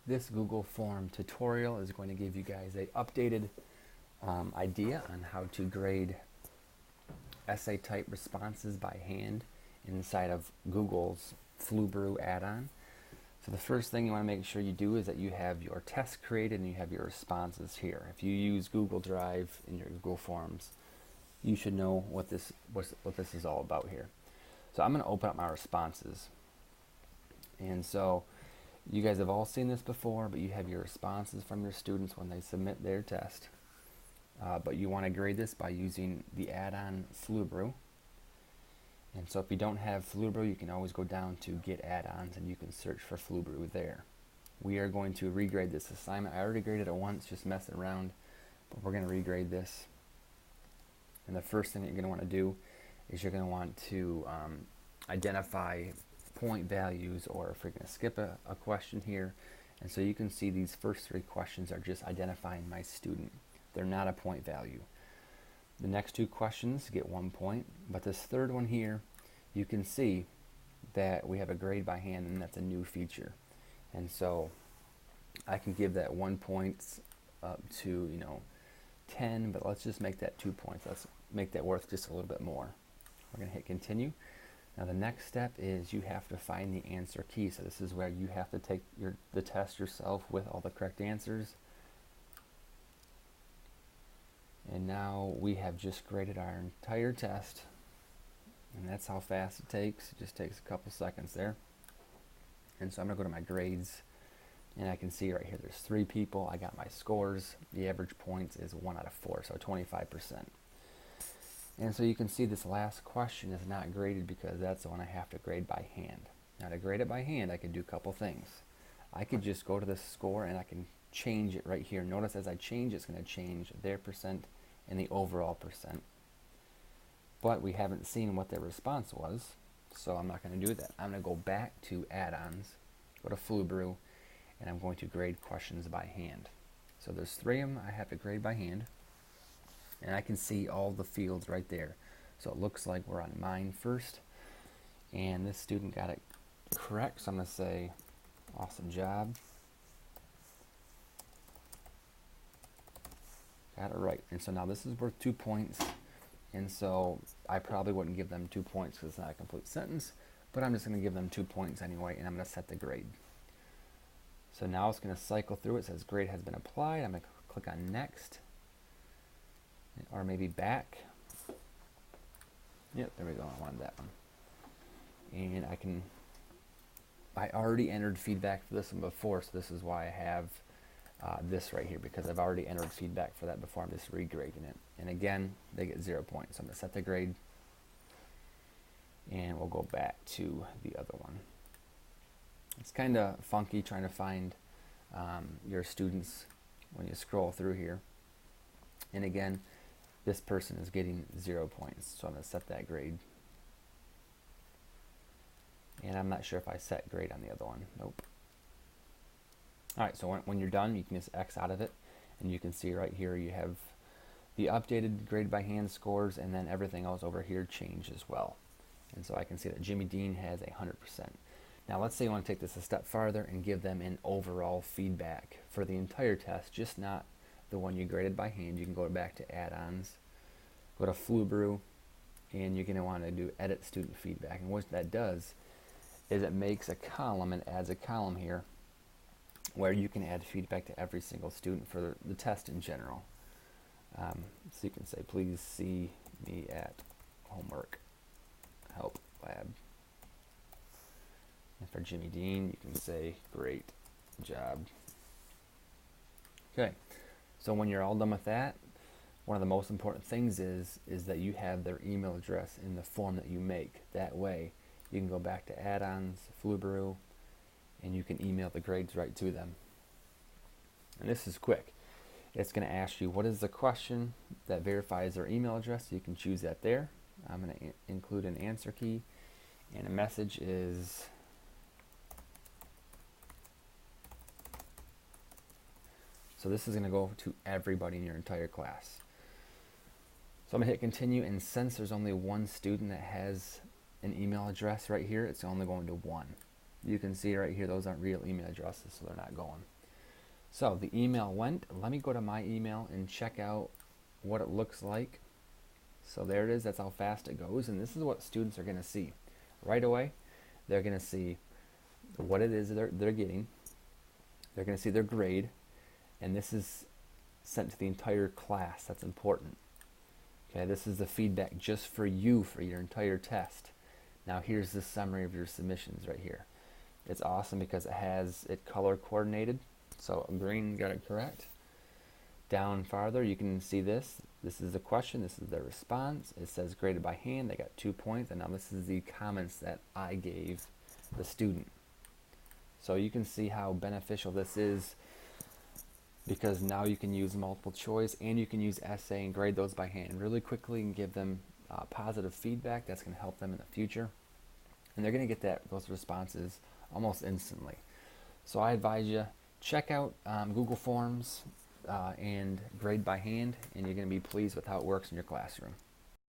This Google Form tutorial is going to give you guys a updated idea on how to grade essay type responses by hand inside of Google's Flubaroo add-on. So the first thing you want to make sure you do is that you have your test created and you have your responses here. If you use Google Drive in your Google Forms, you should know what this is all about here. So I'm going to open up my responses. And so you guys have all seen this before, but you have your responses from your students when they submit their test. But you want to grade this by using the add-on Flubaroo. And so if you don't have Flubaroo, you can always go down to Get Add-ons and you can search for Flubaroo there. We are going to regrade this assignment. I already graded it once, just messing around, but we're going to regrade this. And the first thing that you're going to want to do is you're going to want to identify point values, or if we're going to skip a question here. And so you can see these first three questions are just identifying my student. They're not a point value. The next two questions get 1 point, but this third one here, you can see that we have a grade by hand, and that's a new feature. And so I can give that 1 point up to 10, but let's just make that 2 points. Let's make that worth just a little bit more. We're going to hit continue. Now the next step is you have to find the answer key. So this is where you have to take the test yourself with all the correct answers. And now we have just graded our entire test, and that's how fast it takes. It just takes a couple seconds there. And so I'm going to go to my grades, and I can see right here there's 3 people. I got my scores. The average points is 1 out of 4, so 25%. And so you can see this last question is not graded because that's the one I have to grade by hand. Now to grade it by hand, I can do a couple things. I could just go to the score and I can change it right here. Notice as I change, it's going to change their percent and the overall percent. But we haven't seen what their response was, so I'm not going to do that. I'm going to go back to add-ons, go to Flubaroo, and I'm going to grade questions by hand. So there's 3 of them I have to grade by hand, and I can see all the fields right there. So it looks like we're on mine first, and this student got it correct, so I'm going to say awesome job. Got it right. And so now this is worth 2 points, and so I probably wouldn't give them 2 points because it's not a complete sentence, but I'm just going to give them 2 points anyway, and I'm going to set the grade. So now it's going to cycle through. It says grade has been applied. I'm going to click on next, or maybe back. Yep, there we go. I wanted that one. And I already entered feedback for this one before, so this is why I have this right here, because I've already entered feedback for that before. I'm just regrading it. And again, they get 0 points. So I'm going to set the grade, and we'll go back to the other one. It's kind of funky trying to find your students when you scroll through here. And again, this person is getting 0 points. So I'm going to set that grade. And I'm not sure if I set grade on the other one. Nope. Alright, so when you're done, you can just X out of it, and you can see right here you have the updated grade by hand scores, and then everything else over here changed as well. And so I can see that Jimmy Dean has 100%. Now let's say you want to take this a step farther and give them an overall feedback for the entire test, just not the one you graded by hand. You can go back to add-ons, go to Flubaroo, and you're going to want to do edit student feedback. And what that does is it makes a column and adds a column here where you can add feedback to every single student for the test in general. So you can say, please see me at homework help lab. And for Jimmy Dean, you can say, great job. Okay, so when you're all done with that, one of the most important things is that you have their email address in the form that you make. That way, you can go back to add-ons, Flubaroo, and you can email the grades right to them. And this is quick. It's going to ask you what is the question that verifies their email address. You can choose that there. I'm going to include an answer key, and a message is so this is going to go to everybody in your entire class. So I'm going to hit continue, and since there's only one student that has an email address right here, it's only going to 1. You can see right here those aren't real email addresses, so they're not going. So the email went. Let me go to my email and check out what it looks like. So there it is. That's how fast it goes. And this is what students are going to see. Right away, they're going to see what it is they're getting. They're going to see their grade. And this is sent to the entire class. That's important. Okay, this is the feedback just for you for your entire test. Now here's the summary of your submissions right here. It's awesome because it has it color coordinated. So green got it correct. Down farther you can see this. This is the question, this is their response. It says graded by hand, they got 2 points, and now this is the comments that I gave the student. So you can see how beneficial this is, because now you can use multiple choice and you can use essay and grade those by hand really quickly and give them positive feedback that's going to help them in the future. And they're going to get those responses almost instantly. So I advise you, check out Google Forms and grade by hand, and you're going to be pleased with how it works in your classroom.